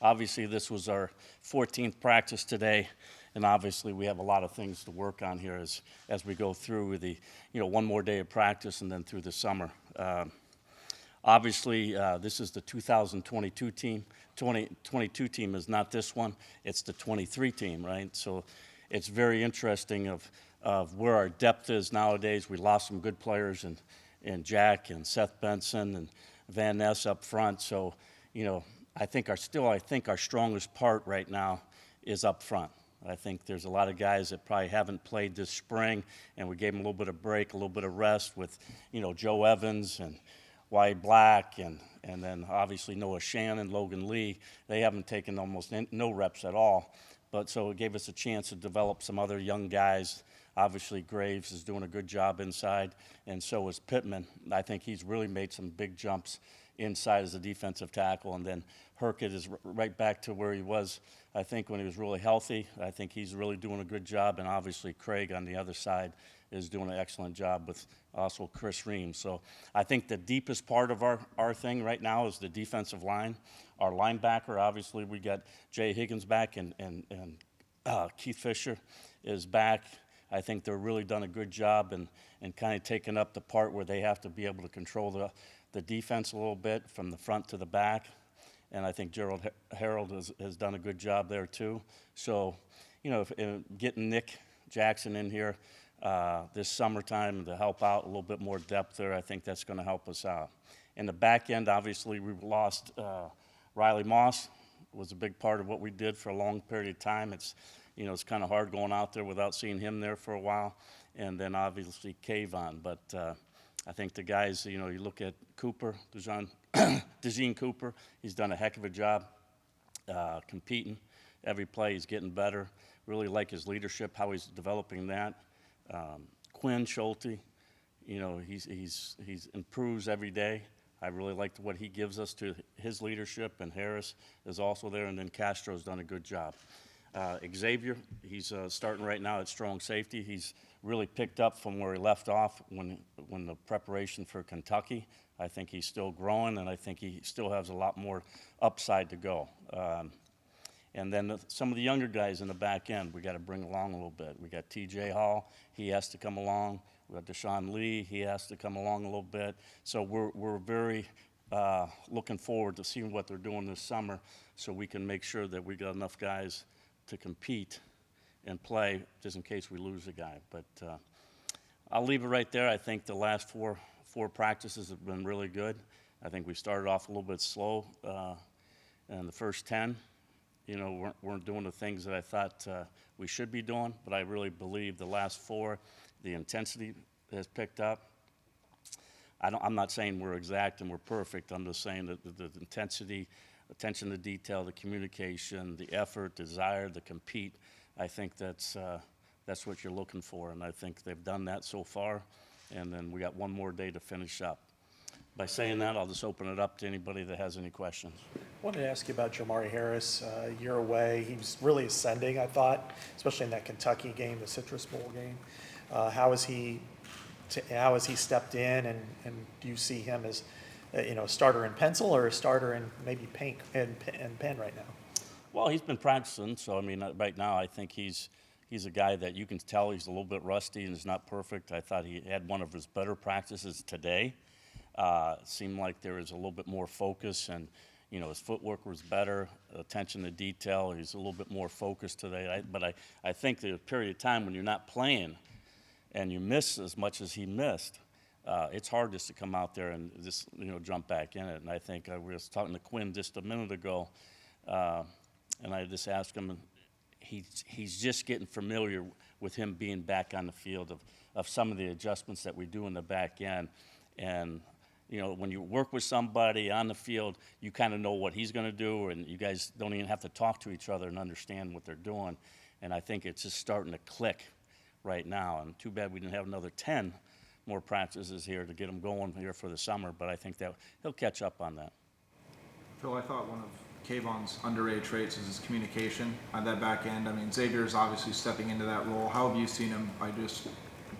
Obviously, this was our 14th practice today, and obviously we have a lot of things to work on here as we go through the, one more day of practice and then through the summer. Obviously, this is the 2022 team. 2022 team is not this one. It's the 23 team, right? So it's very interesting of where our depth is nowadays. We lost some good players in Jack and Seth Benson and Van Ness up front. So, I think our strongest part right now is up front. I think there's a lot of guys that probably haven't played this spring, and we gave them a little bit of break, a little bit of rest with, Joe Evans and Wyatt Black, and then obviously Noah Shannon, Logan Lee. They haven't taken almost no reps at all. But so it gave us a chance to develop some other young guys. Obviously, Graves is doing a good job inside, and so is Pittman. I think he's really made some big jumps inside as a defensive tackle, and then Herkett is right back to where he was, I think, when he was really healthy. I think he's really doing a good job, and obviously Craig on the other side is doing an excellent job with also Chris Reams. So I think the deepest part of our thing right now is the defensive line. Our linebacker, obviously, we got Jay Higgins back, and Keith Fisher is back. I think they're really done a good job and kind of taken up the part where they have to be able to control the defense a little bit from the front to the back. And I think Gerald Harold has done a good job there too. So, getting Nick Jackson in here this summertime to help out a little bit more depth there, I think that's going to help us out. In the back end, obviously, we lost Riley Moss. Was a big part of what we did for a long period of time. It's kind of hard going out there without seeing him there for a while. And then obviously Kayvon. But I think the guys, you look at Cooper, Dejeen Cooper, he's done a heck of a job competing. Every play he's getting better. Really like his leadership, how he's developing that. Quinn Schulte, he's improves every day. I really liked what he gives us to his leadership, and Harris is also there, and then Castro's done a good job. Xavier, he's starting right now at strong safety. He's really picked up from where he left off when the preparation for Kentucky. I think he's still growing, and I think he still has a lot more upside to go. And then some of the younger guys in the back end, we got to bring along a little bit. We got T.J. Hall, he has to come along. We got Deshaun Lee, he has to come along a little bit. So we're very looking forward to seeing what they're doing this summer, so we can make sure that we got enough guys to compete and play just in case we lose a guy. But I'll leave it right there. I think the last four practices have been really good. I think we started off a little bit slow in the first 10. Weren't doing the things that I thought we should be doing, but I really believe the last 4, the intensity has picked up. I'm not saying we're exact and we're perfect. I'm just saying that the intensity, attention to detail, the communication, the effort, desire to compete, I think that's what you're looking for, and I think they've done that so far, and then we got one more day to finish up. By saying that, I'll just open it up to anybody that has any questions. I wanted to ask you about Jamari Harris. A year away, he was really ascending, I thought, especially in that Kentucky game, the Citrus Bowl game. How has he stepped in, and do you see him as a starter in pencil or a starter in maybe pen right now? Well, he's been practicing, so right now I think he's a guy that you can tell he's a little bit rusty and is not perfect. I thought he had one of his better practices today. It seemed like there was a little bit more focus, and his footwork was better, attention to detail. He's a little bit more focused today. But I think the period of time when you're not playing and you miss as much as he missed, it's hard just to come out there and just jump back in it. And I think I was talking to Quinn just a minute ago, and I just asked him, he's just getting familiar with him being back on the field of some of the adjustments that we do in the back end. And when you work with somebody on the field, you kind of know what he's going to do, and you guys don't even have to talk to each other and understand what they're doing. And I think it's just starting to click right now. And too bad we didn't have another 10 more practices here to get him going here for the summer, but I think that he'll catch up on that. Phil, I thought one of Kayvon's underrated traits is his communication on that back end. Xavier's obviously stepping into that role. How have you seen him just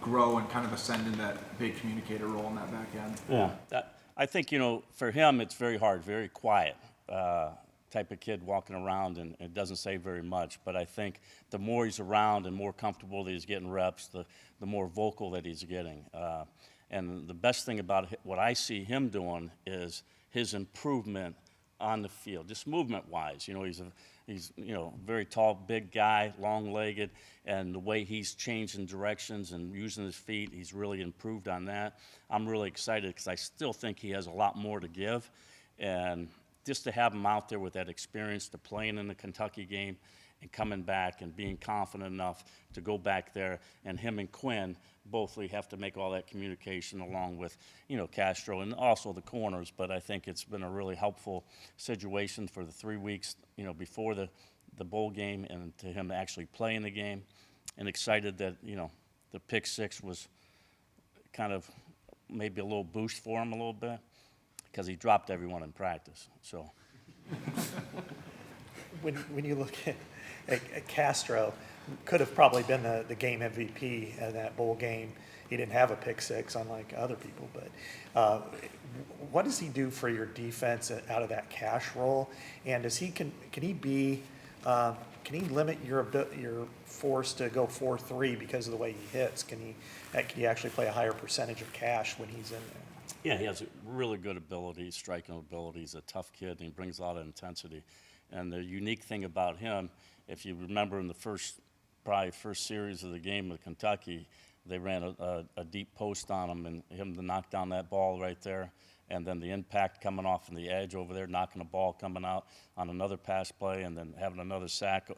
grow and kind of ascend in that big communicator role in that back end? Yeah, I think, for him, it's very hard, very quiet, to type of kid walking around, and it doesn't say very much. But I think the more he's around and more comfortable that he's getting reps, the more vocal that he's getting. And the best thing about what I see him doing is his improvement on the field, just movement-wise. You know, he's very tall, big guy, long-legged, and the way he's changing directions and using his feet, he's really improved on that. I'm really excited because I still think he has a lot more to give, and just to have him out there with that experience, to playing in the Kentucky game and coming back and being confident enough to go back there, and him and Quinn both have to make all that communication along with, Castro and also the corners. But I think it's been a really helpful situation for the 3 weeks, before the bowl game, and to him actually playing the game, and excited that, the pick six was kind of maybe a little boost for him a little bit because he dropped everyone in practice. So When you look at Castro, could have probably been the game MVP in that bowl game. He didn't have a pick six, unlike other people. But what does he do for your defense out of that cash roll? And does can he limit your force to go 4-3 because of the way he hits? Can he actually play a higher percentage of cash when he's in there? yeah, he has a really good ability, striking ability. He's a tough kid, and he brings a lot of intensity. And the unique thing about him, if you remember in the first series of the game with Kentucky, they ran a deep post on him, and him to knock down that ball right there, and then the impact coming off from the edge over there, knocking the ball coming out on another pass play, and then having another sack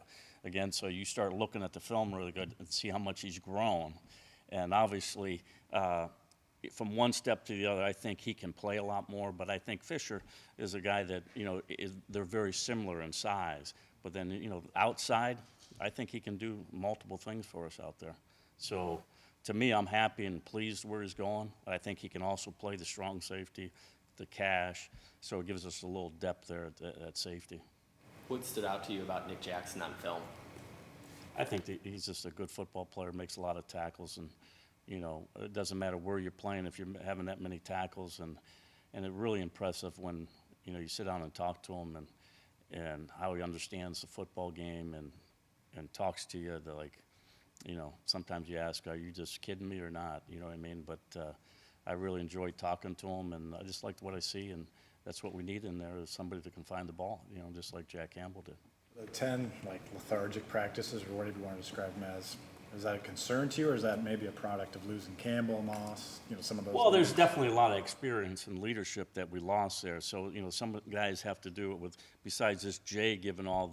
again. So you start looking at the film really good and see how much he's grown. And obviously, from one step to the other, I think he can play a lot more. But I think Fisher is a guy that, they're very similar in size. But then, outside, I think he can do multiple things for us out there. So to me, I'm happy and pleased where he's going. I think he can also play the strong safety, the cash. So it gives us a little depth there at safety. What stood out to you about Nick Jackson on film? I think that he's just a good football player, makes a lot of tackles, and it doesn't matter where you're playing if you're having that many tackles, and it's really impressive when you sit down and talk to him and how he understands the football game and talks to you. Sometimes you ask, are you just kidding me or not? You know what I mean? But I really enjoy talking to him, and I just like what I see, and that's what we need in there is somebody that can find the ball, just like Jack Campbell did. The 10 lethargic practices, or whatever you want to describe them as, is that a concern to you, or is that maybe a product of losing Campbell, Moss, some of those? Well, there's definitely a lot of experience and leadership that we lost there. So, some guys have to do it with, besides this Jay giving all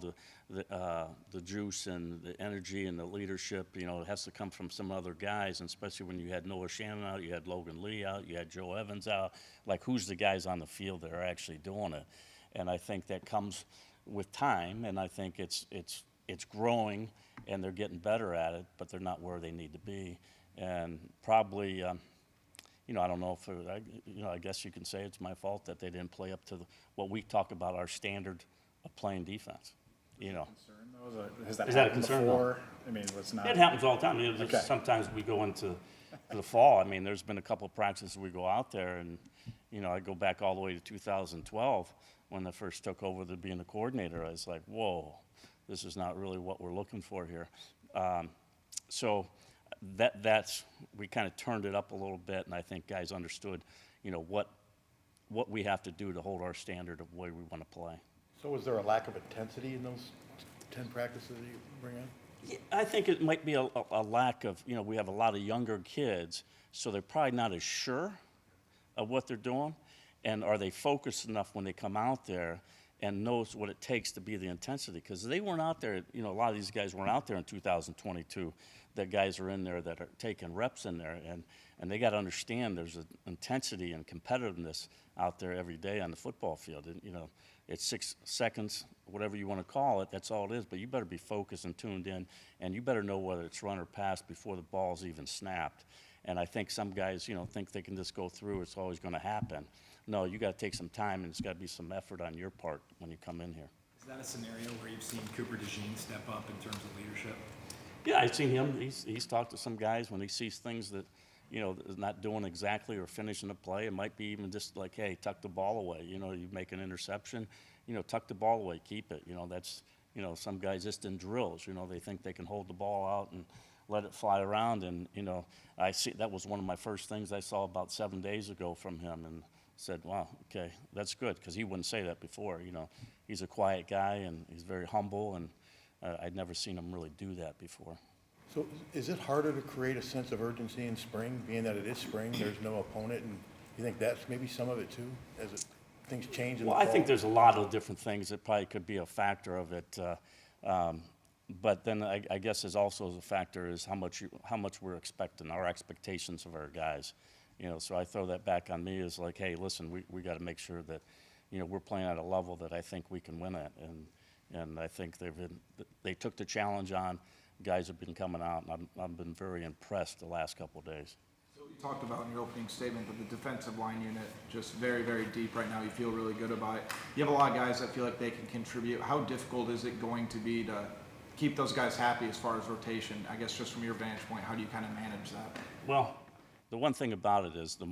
the juice and the energy and the leadership, it has to come from some other guys, and especially when you had Noah Shannon out, you had Logan Lee out, you had Joe Evans out. Who's the guys on the field that are actually doing it? And I think that comes with time, and I think it's growing, and they're getting better at it, but they're not where they need to be. And probably, I don't know if, I guess you can say it's my fault that they didn't play up to what we talk about our standard of playing defense. Concern, though? Has that Is that a happened concern, before? I mean, it's not. It happens all the time. Okay. Sometimes we go into the fall. I mean, there's been a couple of practices we go out there, and, I go back all the way to 2012 when I first took over to being the coordinator. I was like, whoa, this is not really what we're looking for here. So that's we kind of turned it up a little bit, and I think guys understood, what we have to do to hold our standard of the way we want to play. So was there a lack of intensity in those 10 practices that you bring in? Yeah, I think it might be a lack of, we have a lot of younger kids, so they're probably not as sure of what they're doing, and are they focused enough when they come out there and knows what it takes to be the intensity? Because they weren't out there, a lot of these guys weren't out there in 2022. That guys are in there that are taking reps in there, and they got to understand there's an intensity and competitiveness out there every day on the football field. And, it's 6 seconds, whatever you want to call it, that's all it is. But you better be focused and tuned in, and you better know whether it's run or pass before the ball's even snapped. And I think some guys, think they can just go through, it's always going to happen. No, you got to take some time, and it's got to be some effort on your part when you come in here. Is that a scenario where you've seen Cooper DeJean step up in terms of leadership? Yeah, I've seen him. He's talked to some guys when he sees things that, is not doing exactly or finishing the play. It might be even just like, hey, tuck the ball away. You make an interception, tuck the ball away, keep it. That's, some guys just in drills, they think they can hold the ball out and let it fly around. And, I see that was one of my first things I saw about 7 days ago from him, and said, wow, okay, that's good, because he wouldn't say that before. He's a quiet guy and he's very humble, and I'd never seen him really do that before. So is it harder to create a sense of urgency in spring, being that it is spring, there's no opponent, and you think that's maybe some of it too, as things change in the Well, fall? I think there's a lot of different things that probably could be a factor of it. But then I guess there's also a factor is how much we're expecting, our expectations of our guys. So I throw that back on me as like, hey, listen, we got to make sure that, we're playing at a level that I think we can win at. And I think they took the challenge on. Guys have been coming out, and I've been very impressed the last couple of days. So you talked about in your opening statement, but the defensive line unit just very, very deep right now. You feel really good about it. You have a lot of guys that feel like they can contribute. How difficult is it going to be to keep those guys happy as far as rotation? I guess just from your vantage point, how do you kind of manage that? Well, the one thing about it is the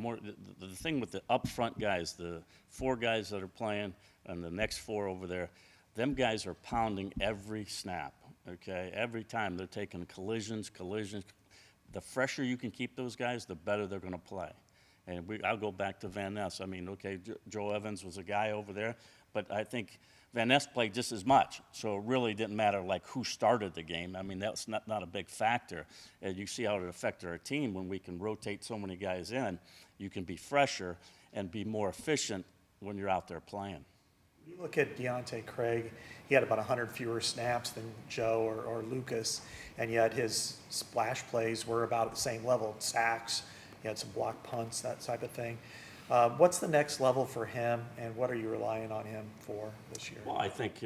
thing with the upfront guys, the 4 guys that are playing and the next 4 over there, them guys are pounding every snap, okay? Every time they're taking collisions. The fresher you can keep those guys, the better they're going to play. And I'll go back to Van Ness. I mean, okay, Joe Evans was a guy over there, but I think Van Ness played just as much. So it really didn't matter like who started the game. I mean, that's not a big factor. And you see how it affected our team when we can rotate so many guys in. You can be fresher and be more efficient when you're out there playing. You look at Deontay Craig, he had about 100 fewer snaps than Joe or Lucas, and yet his splash plays were about at the same level, sacks, he had some block punts, that type of thing. What's the next level for him, and what are you relying on him for this year? Well, I think,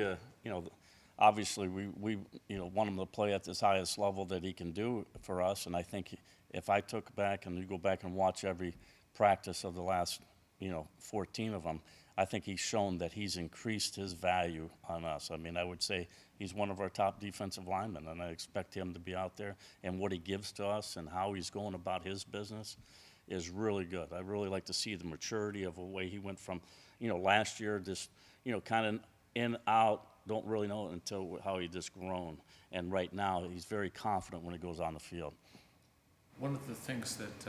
obviously we want him to play at this highest level that he can do for us, and I think if I took back and you go back and watch every practice of the last, 14 of them, I think he's shown that he's increased his value on us. I mean, I would say he's one of our top defensive linemen, and I expect him to be out there. And what he gives to us and how he's going about his business is really good. I really like to see the maturity of the way he went from, last year, just, kind of in, out, don't really know until how he just grown. And right now, he's very confident when he goes on the field. One of the things that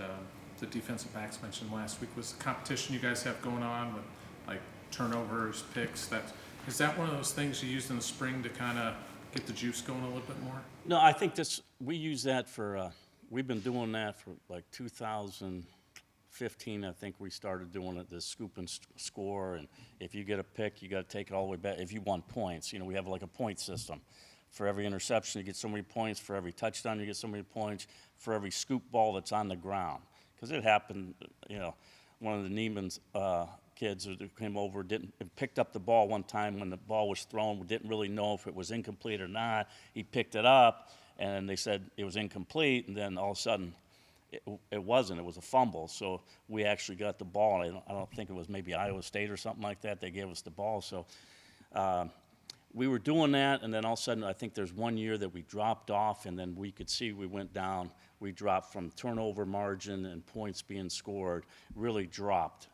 the defensive backs mentioned last week was the competition you guys have going on with like turnovers, picks. Is that one of those things you used in the spring to kind of get the juice going a little bit more? No, I think we use that for, we've been doing that for like 2015, I think we started doing it, the scoop and score, and if you get a pick, you got to take it all the way back. If you want points, we have like a point system. For every interception, you get so many points. For every touchdown, you get so many points. For every scoop ball that's on the ground. Because it happened, one of the Neiman's kids who came over picked up the ball one time when the ball was thrown. We didn't really know if it was incomplete or not. He picked it up, and they said it was incomplete, and then all of a sudden it wasn't. It was a fumble. So we actually got the ball. I don't think it was maybe Iowa State or something like that. They gave us the ball. So we were doing that, and then all of a sudden I think there's one year that we dropped off, and then we could see we went down. We dropped from turnover margin and points being scored, really dropped.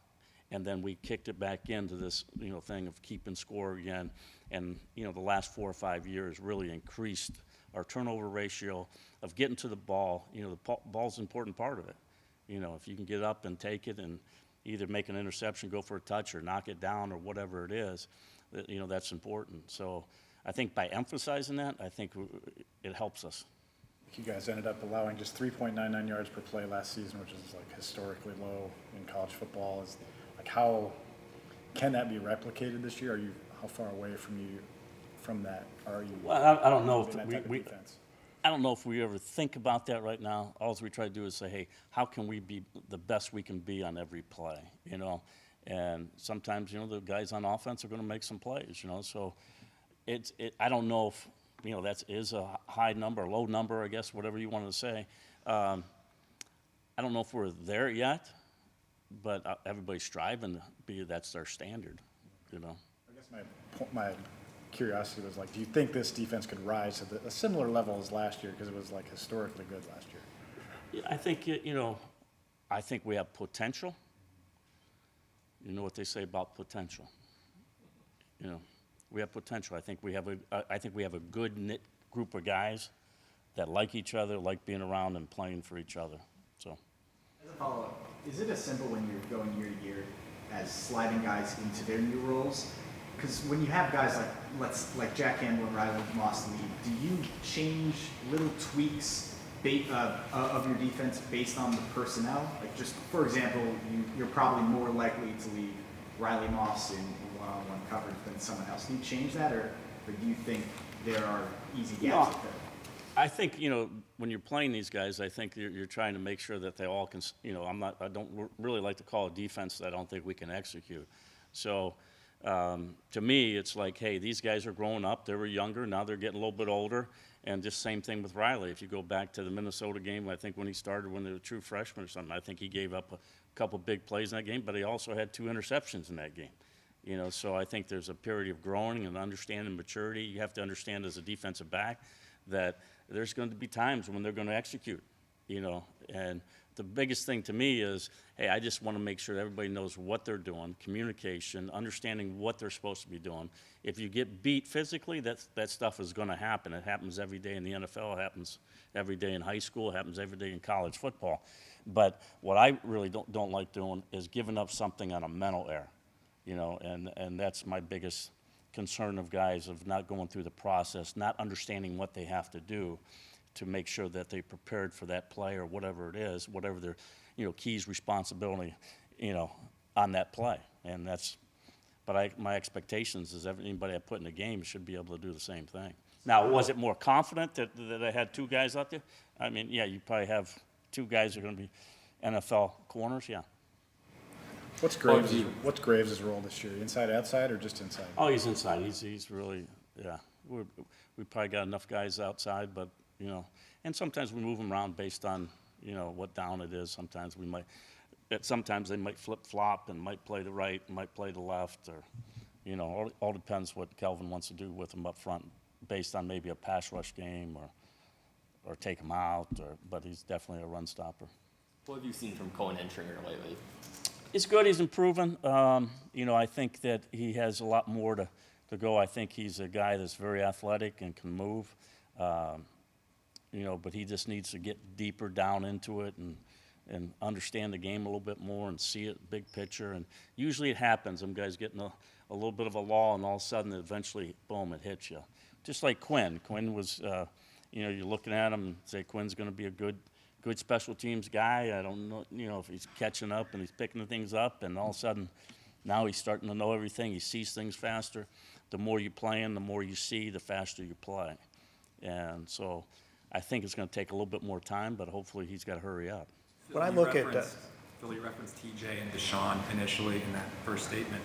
And then we kicked it back into this, thing of keeping score again. And, the last 4 or 5 years really increased our turnover ratio of getting to the ball. The ball's an important part of it. If you can get up and take it and either make an interception, go for a touch, or knock it down, or whatever it is, that's important. So I think by emphasizing that, I think it helps us. You guys ended up allowing just 3.99 yards per play last season, which is like historically low in college football. How can that be replicated this year? How far away from that are you? Well, I don't know in that type of if defense? I don't know if we ever think about that right now. All we try to do is say, hey, how can we be the best we can be on every play, And sometimes, the guys on offense are going to make some plays, So I don't know if, that is a high number, a low number, I guess, whatever you want to say. I don't know if we're there yet, but everybody's striving to be, that's their standard, I guess my curiosity was do you think this defense could rise to a similar level as last year? Because it was historically good last year. I think, I think we have potential. You know what they say about potential. You know, we have potential. I think we have a good knit group of guys that like each other, like being around and playing for each other. So, As a follow-up, is it as simple when you're going year to year as sliding guys into their new roles? Because when you have guys like Jack Campbell and Riley Moss leave, do you change little tweaks of your defense based on the personnel? Like, just for example, you're probably more likely to leave Riley Moss in one-on-one coverage than someone else. Do you change that, or do you think there are easy gaps to fill? I think, you know, when you're playing these guys, I think you're trying to make sure that they all can, you know, I don't really like to call a defense that I don't think we can execute. So, to me, it's like, hey, these guys are growing up. They were younger. Now they're getting a little bit older. And just same thing with Riley. If you go back to the Minnesota game, I think when he started, when they were true freshmen or something, I think he gave up a couple big plays in that game, but he also had 2 interceptions in that game. You know, so I think there's a period of growing and understanding maturity. You have to understand as a defensive back that there's going to be times when they're going to execute, you know. And the biggest thing to me is, hey, I just want to make sure that everybody knows what they're doing, communication, understanding what they're supposed to be doing. If you get beat physically, that stuff is going to happen. It happens every day in the NFL. It happens every day in high school. It happens every day in college football. But what I really don't like doing is giving up something on a mental error, you know, and that's my biggest concern of guys, of not going through the process, not understanding what they have to do to make sure that they prepared for that play or whatever it is, whatever their, you know, keys, responsibility, you know, on that play. And that's, but my expectations is anybody I put in the game should be able to do the same thing. Now, was it more confident that I had 2 guys out there? I mean, yeah, you probably have 2 guys that are going to be NFL corners, yeah. What's Graves' role this year? Inside, outside, or just inside? Oh, he's inside. He's really, yeah. We probably got enough guys outside, but, you know, and sometimes we move them around based on, you know, what down it is. Sometimes sometimes they might flip-flop and might play the right, might play the left, or, you know, all depends what Kelvin wants to do with them up front based on maybe a pass rush game or take him out, but he's definitely a run stopper. What have you seen from Cohen Entringer lately? It's good. He's improving. You know, I think that he has a lot more to go. I think he's a guy that's very athletic and can move. You know, but he just needs to get deeper down into it and understand the game a little bit more and see it big picture. And usually it happens. Some guys getting a little bit of a lull, and all of a sudden, eventually, boom, it hits you. Just like Quinn. Quinn was, you know, you're looking at him and say Quinn's going to be a good special teams guy. I don't know, you know, if he's catching up and he's picking things up, and all of a sudden now he's starting to know everything. He sees things faster. The more you play him, the more you see, the faster you play. And so I think it's going to take a little bit more time, but hopefully he's got to hurry up. When I look at Phil, you referenced TJ and Deshaun initially in that first statement.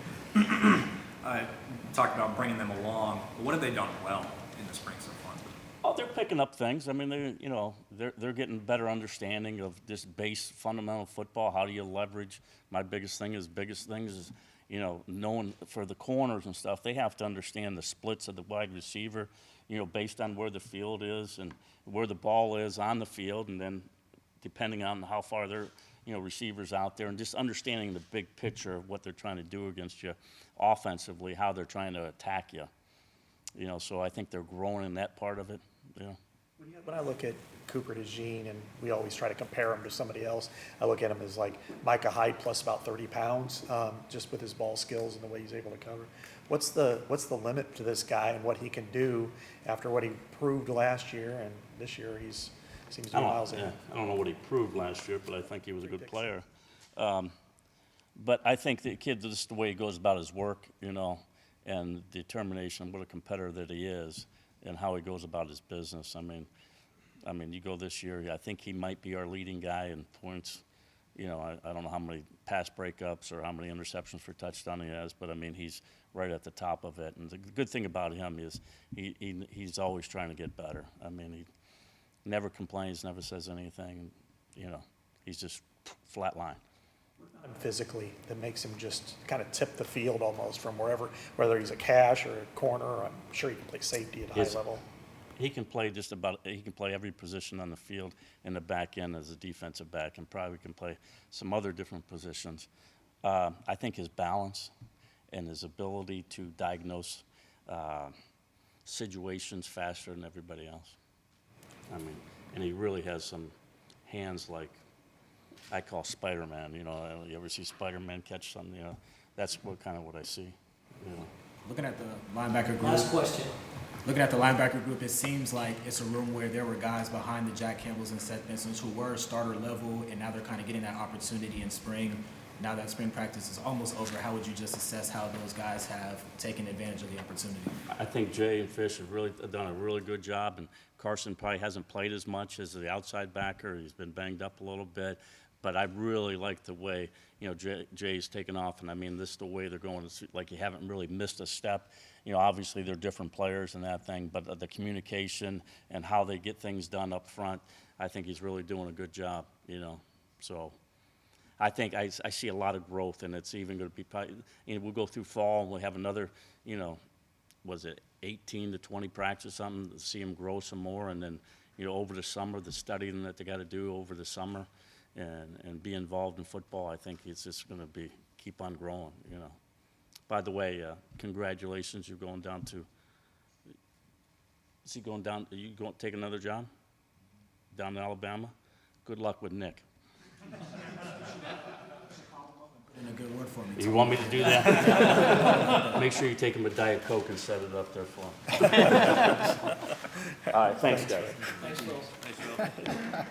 Talked about bringing them along. What have they done well in the spring so far? Oh, they're picking up things. I mean, they're getting better understanding of this base fundamental football. How do you leverage? My biggest thing is, you know, knowing for the corners and stuff, they have to understand the splits of the wide receiver, you know, based on where the field is and where the ball is on the field, and then depending on how far their, you know, receivers out there, and just understanding the big picture of what they're trying to do against you offensively, how they're trying to attack you. You know, so I think they're growing in that part of it. Yeah. When I look at Cooper DeJean, and we always try to compare him to somebody else, I look at him as like Micah Hyde plus about 30 pounds, just with his ball skills and the way he's able to cover. What's the limit to this guy and what he can do after what he proved last year, and this year seems to be miles ahead? I don't know what he proved last year, but I think he was a good player. But I think the kid, just the way he goes about his work, you know, and determination, what a competitor that he is, and how he goes about his business. I mean, you go this year, I think he might be our leading guy in points. You know, I don't know how many pass breakups or how many interceptions for touchdown he has, but I mean, he's right at the top of it. And the good thing about him is he's always trying to get better. I mean, he never complains, never says anything. You know, he's just flat line. And physically, that makes him just kind of tip the field almost from wherever, whether he's a cash or a corner. I'm sure he can play safety at a high level. He can play he can play every position on the field in the back end as a defensive back, and probably can play some other different positions. I think his balance and his ability to diagnose situations faster than everybody else. I mean, and he really has some hands like I call Spider-Man. You know, you ever see Spider-Man catch something? You know, that's kind of what I see. You know. Looking at the linebacker group. Last question. Looking at the linebacker group, it seems like it's a room where there were guys behind the Jack Campbells and Seth Bensons who were starter level, and now they're kind of getting that opportunity in spring. Now that spring practice is almost over, how would you just assess how those guys have taken advantage of the opportunity? I think Jay and Fish have really done a really good job, and Carson probably hasn't played as much as the outside backer. He's been banged up a little bit, but I really like the way, you know, Jay's taken off, and I mean, this is the way they're going. It's like you haven't really missed a step. You know, obviously they're different players and that thing, but the communication and how they get things done up front, I think he's really doing a good job, you know, so. I think I see a lot of growth, and it's even going to be probably, you know, we'll go through fall and we'll have another, you know, was it 18 to 20 practice or something to see them grow some more, and then, you know, over the summer, the studying that they got to do over the summer and be involved in football, I think it's just going to keep on growing, you know. By the way, congratulations, you're going down to, is he going down, are you going to take another job down in Alabama? Good luck with Nick. And a good word for me. You want me to do that? Make sure you take him a Diet Coke and set it up there for him. All right, thanks, guys. Thanks, Phil.